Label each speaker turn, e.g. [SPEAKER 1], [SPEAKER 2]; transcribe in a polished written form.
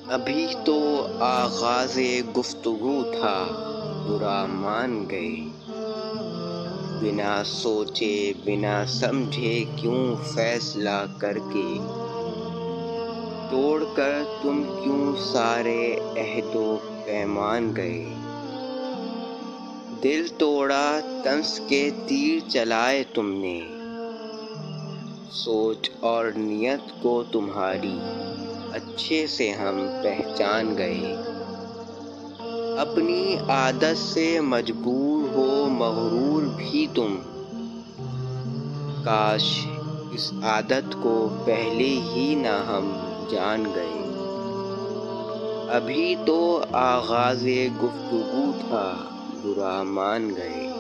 [SPEAKER 1] ابھی تو آغاز گفتگو تھا، برا مان گئے۔ بنا سوچے بنا سمجھے کیوں فیصلہ کر کے، توڑ کر تم کیوں سارے عہد و پیمان گئے۔ دل توڑا طنز کے تیر چلائے تم نے، سوچ اور نیت کو تمہاری اچھے سے ہم پہچان گئے۔ اپنی عادت سے مجبور ہو مغرور بھی تم، کاش اس عادت کو پہلے ہی نہ ہم جان گئے۔ ابھی تو آغاز گفتگو تھا، برا مان گئے۔